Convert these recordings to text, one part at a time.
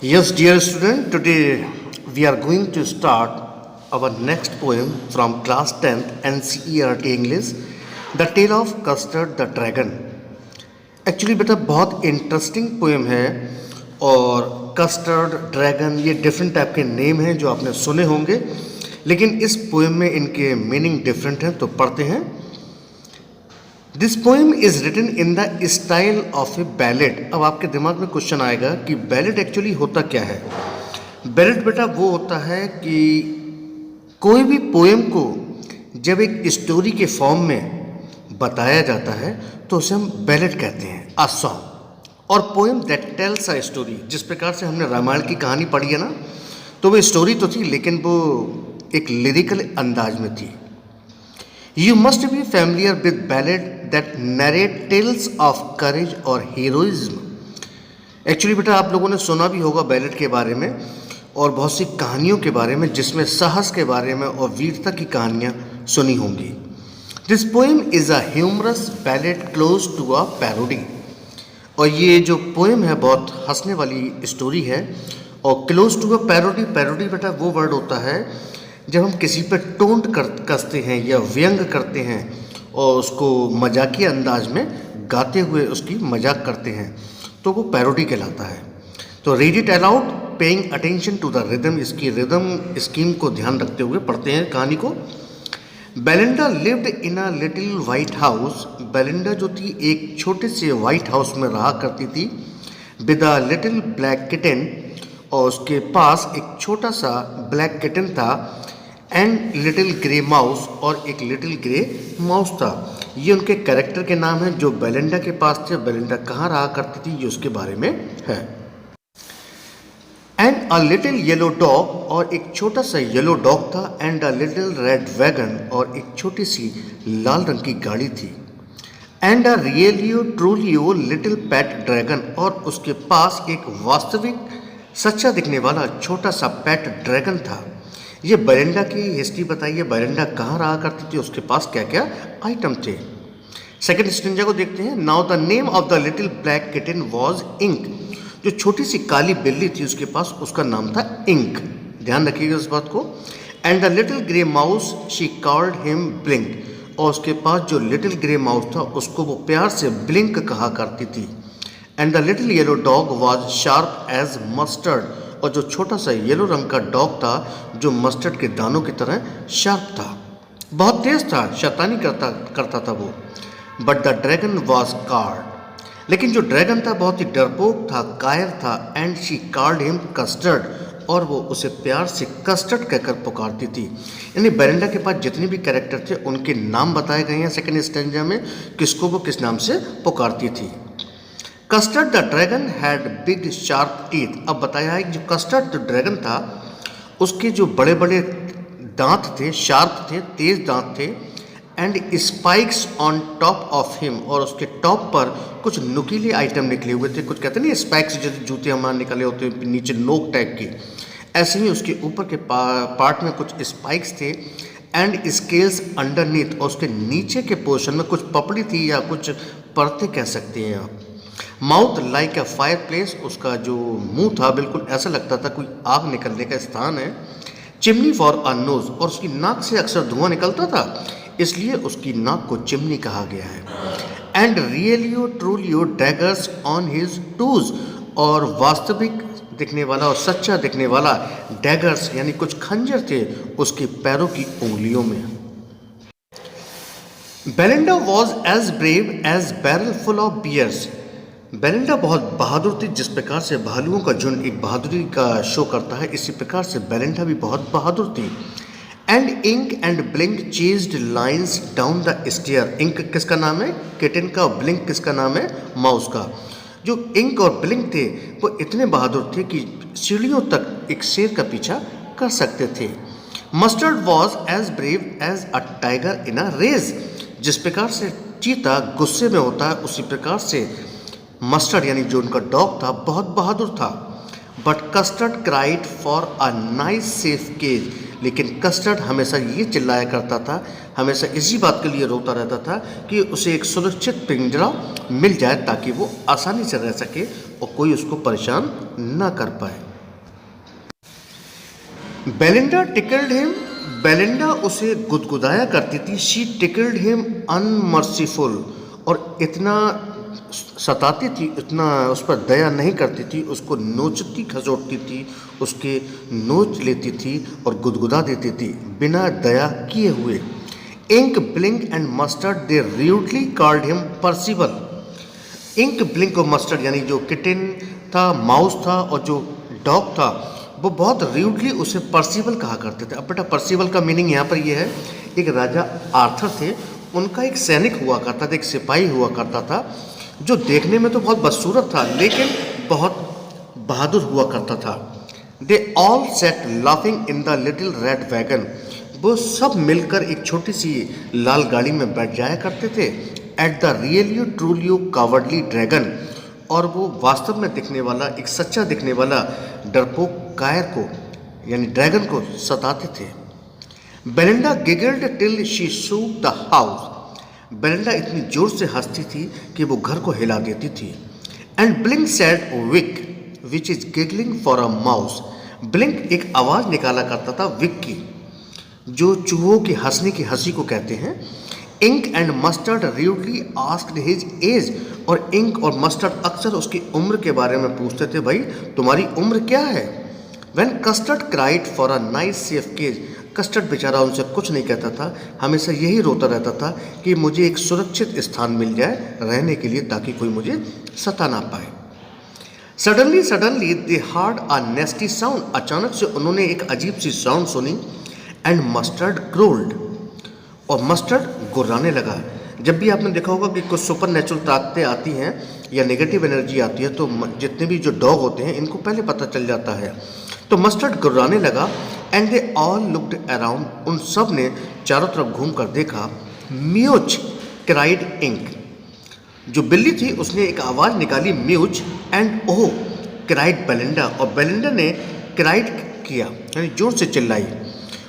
Yes, dear student, today we are going to start our next poem from class 10th NCERT English, The Tale of Custard the Dragon. Actually बेटा बहुत interesting poem है और custard dragon ये different type के name हैं जो आपने सुने होंगे, लेकिन इस पोएम में इनके मीनिंग डिफरेंट हैं, तो पढ़ते हैं। This poem is written in the style of a ballad. अब आपके दिमाग में क्वेश्चन आएगा कि बैलेड एक्चुअली होता क्या है। बैलेड बेटा वो होता है कि कोई भी पोएम को जब एक स्टोरी के फॉर्म में बताया जाता है तो उसे हम बैलेड कहते हैं, अ सॉन्ग। और poem that tells a story, जिस प्रकार से हमने रामायण की कहानी पढ़ी है ना, तो वो स्टोरी तो थी लेकिन वो एक लिरिकल अंदाज में थी। You must be familiar with ballad that narrate tales of courage और heroism। एक्चुअली बेटा आप लोगों ने सुना भी होगा बैलेड के बारे में और बहुत सी कहानियों के बारे में जिसमें साहस के बारे में और वीरता की कहानियाँ सुनी होंगी। This poem is a humorous ballad close to a parody. और ये जो पोएम है बहुत हंसने वाली स्टोरी है और close to a parody. Parody बेटा वो वर्ड होता है जब हम किसी पर टोंट कसते हैं या व्यंग करते हैं और उसको मजाकिया अंदाज में गाते हुए उसकी मजाक करते हैं, तो वो पैरोडी कहलाता है। तो read it aloud paying attention to the rhythm. इसकी रिदम स्कीम को ध्यान रखते हुए पढ़ते हैं कहानी को। Belinda lived in a little white house. Belinda जो थी एक छोटे से वाइट हाउस में रहा करती थी। With a little black kitten, और उसके पास एक छोटा सा ब्लैक किटन था। एंड लिटिल ग्रे माउस, और एक लिटिल ग्रे माउस था। ये उनके कैरेक्टर के नाम हैं जो बेलिंडा के पास थे। बेलिंडा कहाँ रहा करती थी ये उसके बारे में है। And a little yellow dog, और एक छोटा सा येलो डॉग था। And a little red wagon, और एक छोटी सी लाल रंग की गाड़ी थी। And a रियलियो ट्रूलियो little pet dragon, और उसके पास एक वास्तविक सच्चा दिखने वाला छोटा सा पेट ड्रैगन था। ये बेलिंडा की हिस्ट्री बताइए, बेलिंडा कहाँ रहा करती थी, उसके पास क्या क्या आइटम थे। सेकंड स्टेंजा को देखते हैं। Now the name of the little black kitten was Ink. जो छोटी सी काली बिल्ली थी उसके पास उसका नाम था इंक। ध्यान रखिएगा इस बात को। And the little grey mouse she called him blink, और उसके पास जो लिटिल ग्रे माउस था उसको वो प्यार से ब्लिंक कहा करती थी। And the little yellow dog was sharp as mustard, और जो छोटा सा येलो रंग का डॉग था जो मस्टर्ड के दानों की तरह शार्प था, बहुत तेज था, शैतानी करता था वो। But the dragon was card, लेकिन जो ड्रैगन था बहुत ही डरपोक था, कायर था। And she called him custard, और वो उसे प्यार से कस्टर्ड कहकर पुकारती थी। यानी बेलिंडा के पास जितने भी कैरेक्टर थे उनके नाम बताए गए हैं सेकेंड स्टेंजा में, किसको वो किस नाम से पुकारती थी। Custard the dragon had big sharp teeth. अब बताया है कि जो कस्टर्ड ड्रैगन था उसके जो बड़े बड़े दांत थे, शार्प थे, तेज दांत थे। And spikes on top of him, और उसके टॉप पर कुछ नुकीले आइटम निकले हुए थे। कुछ कहते नहीं स्पाइक्स जैसे जूते हमारे निकले होते हैं नीचे नोक टाइप की, ऐसे ही उसके ऊपर के पार्ट में कुछ स्पाइक्स थे। एंड स्केल्स अंडरनीथ, और उसके नीचे के पोर्शन में कुछ पपड़ी थी या कुछ परतें कह सकते हैं आप। Mouth like a fire place, उसका जो मुंह था बिल्कुल ऐसा लगता था कोई आग निकलने का स्थान है। चिमनी फॉर अ नोज, और उसकी नाक से अक्सर धुआं निकलता था इसलिए उसकी नाक को चिमनी कहा गया है। And रियलियो ट्रूलियो daggers on his twos, और वास्तविक दिखने वाला और सच्चा दिखने वाला डैगर्स यानी कुछ खंजर थे उसके पैरों की उंगलियों में। Belinda was as brave as barrel full of bears. Belinda बहुत बहादुर थी, जिस प्रकार से भालुओं का झुंड एक बहादुरी का शो करता है, इसी प्रकार से बेलिंडा भी बहुत बहादुर थी। And Ink and Blink chased lions down the stair. Ink किसका नाम है? किटन का। और ब्लिंक किसका नाम है? माउस का। जो इंक और ब्लिंक थे वो इतने बहादुर थे कि सीढ़ियों तक एक शेर का पीछा कर सकते थे। Mustard was as brave as a tiger in a rage. जिस प्रकार से चीता गुस्से में होता है उसी प्रकार से मस्टर्ड यानी जो उनका डॉग था बहुत बहादुर था। But Custard cried for a nice safe cage. लेकिन कस्टर्ड हमेशा ये चिल्लाया करता था, हमेशा इसी बात के लिए रोता रहता था कि उसे एक सुरक्षित पिंजरा मिल जाए ताकि वो आसानी से रह सके और कोई उसको परेशान ना कर पाए। बेलिंडा टिकल्ड हिम, बेलिंडा उसे गुदगुदाया करती थी। शी टिकल्ड हिम अनमर्सीफुल, और इतना सताती थी, इतना उस पर दया नहीं करती थी, उसको नोचती खसोटती थी, उसके नोच लेती थी और गुदगुदा देती थी बिना दया किए हुए। Ink Blink and Mustard they rudely called him Percival. Ink Blink और मस्टर्ड यानी जो किटन था, माउस था और जो डॉग था, वो बहुत र्यूडली उसे पर्सिबल कहा करते थे। अब बेटा पर्सिबल का मीनिंग यहाँ पर ये है, एक राजा आर्थर थे, उनका एक सैनिक हुआ करता था, एक सिपाही हुआ करता था, जो देखने में तो बहुत बदसूरत था लेकिन बहुत बहादुर हुआ करता था। They all set laughing in the little red wagon, वो सब मिलकर एक छोटी सी लाल गाड़ी में बैठ जाया करते थे। एट द रियलियो ट्रूलियो कावर्डली ड्रैगन, और वो वास्तव में दिखने वाला, एक सच्चा दिखने वाला डरपोक कायर को यानी ड्रैगन को सताते थे। Belinda giggled till she shook the house, Belinda इतनी जोर से हंसती थी कि वो घर को हिला देती थी। And Blink said weeck which is giggling for a mouse, Blink एक आवाज़ निकाला करता था विक की, जो चूहों की हंसने की हंसी को कहते हैं। Ink and Mustard rudely asked his age, और इंक और मस्टर्ड अक्सर उसकी उम्र के बारे में पूछते थे, भाई तुम्हारी उम्र क्या है। When Custard cried for a nice safe cage, Custard बेचारा उनसे कुछ नहीं कहता था, हमेशा यही रोता रहता था कि मुझे एक सुरक्षित स्थान मिल जाए रहने के लिए ताकि कोई मुझे सता ना पाए। Suddenly they hard a नेस्टी sound, अचानक से उन्होंने एक अजीब सी साउंड सुनी। एंड मस्टर्ड ग्रोल्ड, और मस्टर्ड गुर्राने लगा। जब भी आपने देखा होगा कि कुछ सुपर नेचुरल ताकतें आती हैं या नेगेटिव एनर्जी आती है तो जितने भी जो डॉग होते हैं इनको पहले पता चल जाता है। तो मस्टर्ड गुर्राने लगा। And they all looked around, उन सब ने चारों तरफ घूम कर देखा। म्यूच क्राइड इंक, जो बिल्ली थी उसने एक आवाज़ निकाली म्यूच। एंड ओह क्राइड बेलिंडा, और बेलिंडा ने क्राइड किया यानी जोर से चिल्लाई।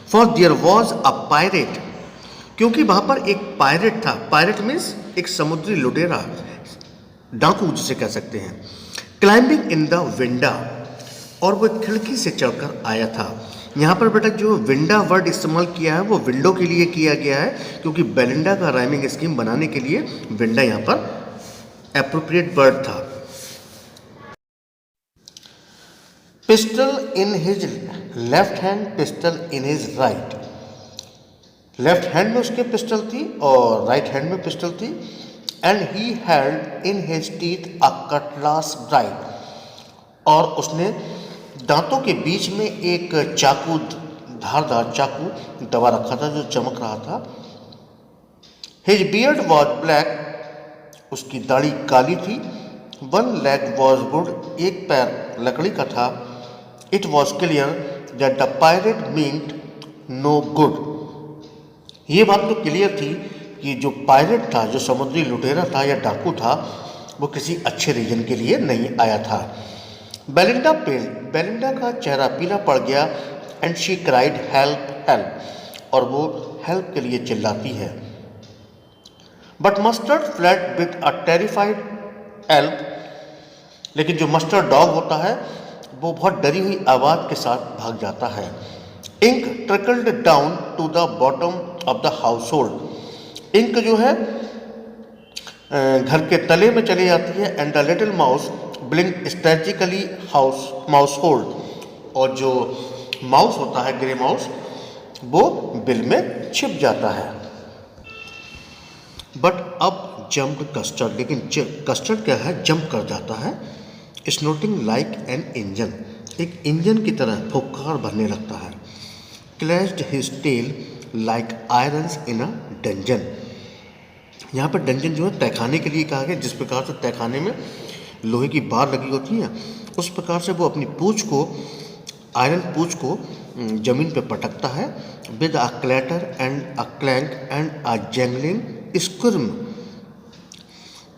For their was a pirate, क्योंकि वहाँ पर एक पायरेट था। पायरेट मीन्स एक समुद्री लुटेरा, डाकू जिसे कह सकते हैं। क्लाइंबिंग इन द विंडा, और वो खिड़की से चढ़कर आया था। यहाँ पर बेटा जो विंडा वर्ड इस्तेमाल किया है वो विंडो के लिए किया गया है, क्योंकि बेलिंडा का राइमिंग स्कीम बनाने के लिए विंडा यहाँ पर एप्रोप्रिएट वर्ड था। Pistol in his left hand, pistol in his right, left hand में उसके पिस्टल थी और राइट हैंड में पिस्टल थी। And he held in his teeth a Cutlass bright, और उसने दांतों के बीच में एक चाकू, धारदार चाकू दबा रखा था जो चमक रहा था। हिज बियर्ड वॉज ब्लैक, उसकी दाढ़ी काली थी। वन लेग वॉज वुड, एक पैर लकड़ी का था। It was clear that the pirate meant no good, ये बात तो क्लियर थी कि जो पायरेट था, जो समुद्री लुटेरा था या डाकू था, वो किसी अच्छे रीजन के लिए नहीं आया था। बेलिंडा पेल, बेलिंडा का चेहरा पीला पड़ गया। And she cried help help, और वो हेल्प के लिए चिल्लाती है। But mustard flood with a terrified help, लेकिन जो मस्टर्ड डॉग होता है वो बहुत डरी हुई आवाज़ के साथ भाग जाता है। Ink trickled down to the bottom of the household, ink जो है घर के तले में चली जाती है। And the little mouse blink strategically mouse hold, और जो माउस होता है ग्रे माउस वो बिल में छिप जाता है। बट अब जम्प्ड कस्टर्ड, लेकिन कस्टर्ड क्या है, जंप कर जाता है। स्नोटिंग लाइक एन इंजन, एक इंजन की तरह फुफकार भरने लगता है। Clashed his tail like irons in a dungeon, यहाँ पर डंजन जो है तहखाने के लिए कहा गया, जिस प्रकार से तहखाने में लोहे की बार लगी होती है उस प्रकार से वो अपनी पूँछ को, आयरन पूँछ को जमीन पर पटकता है। With a clatter and a clank and a jangling squirm,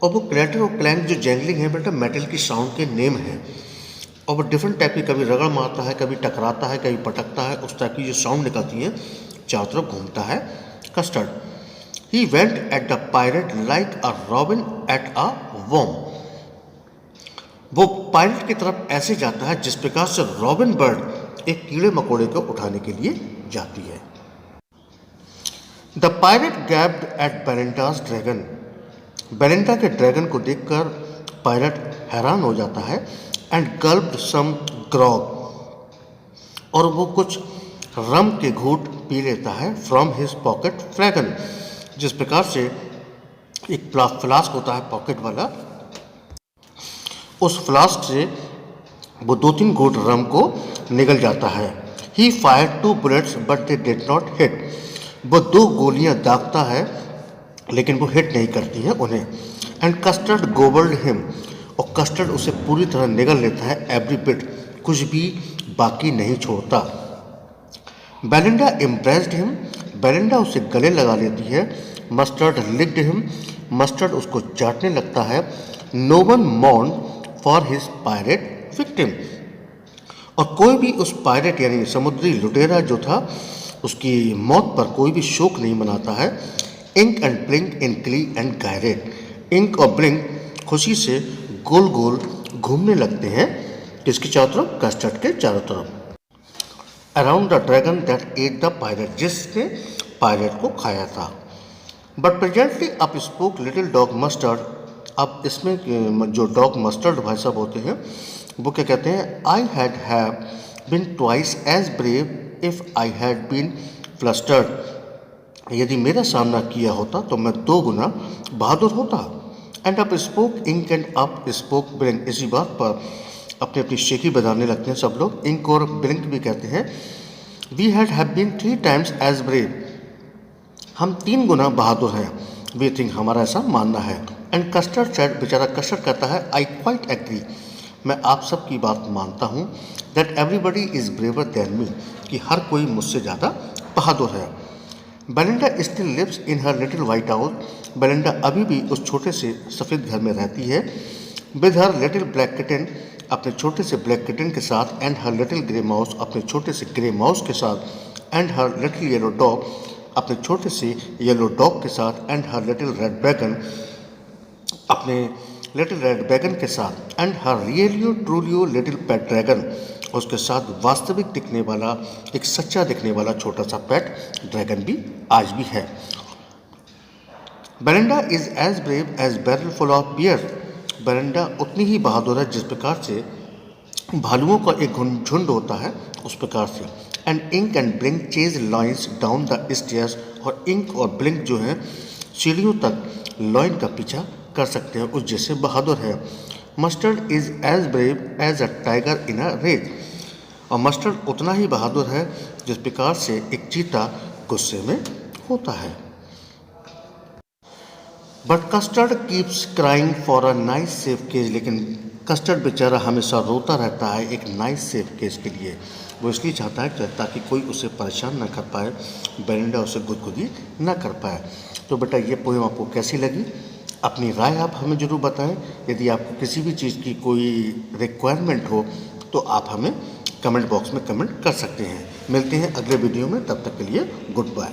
और वो क्लैटर और क्लैंक जो जैंगलिंग है बेटा मेटल की साउंड के नेम है, और वो डिफरेंट टाइप की, कभी रगड़ मारता है, कभी टकराता है, कभी पटकता है, उस टाइप की जो साउंड निकलती है, चारों तरफ घूमता है Custard. He went at the pirate like a robin at a worm, वो पायरेट की तरफ ऐसे जाता है जिस प्रकार से रॉबिन बर्ड एक कीड़े मकोड़े को उठाने के लिए जाती है। The pirate gaped at Belinda's dragon. Belinda के ड्रैगन को देखकर पायरेट हैरान हो जाता है एंड गल्प्ड सम ग्रॉग, और वो कुछ रम के घूंट पी लेता है फ्रॉम हिज पॉकेट फ्लैगन, जिस प्रकार से एक फ्लास्क होता है पॉकेट वाला, उस फ्लास्क से वो 2-3 घूंट रम को निगल जाता है। ही fired 2 bullets but they did not hit. वो 2 गोलियां दागता है लेकिन वो हिट नहीं करती हैं उन्हें। एंड कस्टर्ड गोबल्ड हिम, और कस्टर्ड उसे पूरी तरह निगल लेता है एवरी बिट, कुछ भी बाकी नहीं छोड़ता। बेलिंडा इम्प्रेस्ड हिम, बेलिंडा उसे गले लगा लेती है। मस्टर्ड लिक्ड हिम, मस्टर्ड उसको चाटने लगता है। No one mourn for his pirate victim, और कोई भी उस पायरेट यानी समुद्री लुटेरा जो था उसकी मौत पर कोई भी शोक नहीं मनाता है। Ink and blink in glee and gyrate, ink और ब्लिंक खुशी से गोल गोल घूमने लगते हैं, किसके चारों तरफ? कस्टर्ड के चारों तरफ। Around the dragon that at the pirate, जिसने पायरेट को खाया था। But presently up spoke little dog mustard, अब इसमें जो डॉग मस्टर्ड भाई साहब होते हैं वो क्या कहते हैं? I have been twice as brave if I had been flustered, यदि मेरा सामना किया होता तो मैं 2 गुना बहादुर होता। And up spoke Ink and up spoke Blink, इसी बात पर अपनी अपनी शेखी बजाने लगते हैं सब लोग। इंक और ब्लिंक भी कहते हैं we have been 3 times as brave, हम 3 गुना बहादुर हैं। वी थिंक, हमारा ऐसा मानना है। एंड कस्टर्ड सेड, बेचारा कस्टर्ड कहता है आई क्वाइट एग्री, मैं आप सब की बात मानता हूँ। That everybody is braver than me, कि हर कोई मुझसे ज़्यादा बहादुर है। Belinda still lives in her little white house, Belinda अभी भी उस छोटे से सफ़ेद घर में रहती है। With her little black kitten, अपने छोटे से ब्लैक किटन के साथ। And her little grey mouse, अपने छोटे से ग्रे माउस के साथ। And her little yellow dog, अपने छोटे से येलो डॉग के साथ। And her little red dragon, अपने लिटिल रेड ड्रैगन के साथ। And her रियलियो ट्रूलियो little pet dragon, उसके साथ वास्तविक दिखने वाला, एक सच्चा दिखने वाला छोटा सा पेट ड्रैगन भी आज भी है। Belinda is as brave as barrel full full of, Belinda उतनी ही बहादुर है जिस प्रकार से भालुओं का एक झुंड होता है उस प्रकार से। And Ink and Blink chase lions down the stairs, और इंक और ब्लिंक जो है सीढ़ियों तक लॉइन का पीछा कर सकते हैं, उस जैसे बहादुर है। Mustard is as brave as a tiger in a rage, और मस्टर्ड उतना ही बहादुर है जिस प्रकार से एक चीता गुस्से में होता है। But Custard keeps crying for a nice safe cage, लेकिन कस्टर्ड बेचारा हमेशा रोता रहता है एक नाइस सेफ केज के लिए। वो इसलिए चाहता है ताकि कोई उसे परेशान ना कर पाए, बेलिंडा उसे गुदगुदी ना कर पाए। तो बेटा ये पोएम आपको कैसी लगी? अपनी राय आप हमें ज़रूर बताएं। यदि आपको किसी भी चीज़ की कोई रिक्वायरमेंट हो तो आप हमें कमेंट बॉक्स में कमेंट कर सकते हैं। मिलते हैं अगले वीडियो में, तब तक के लिए गुड बाय।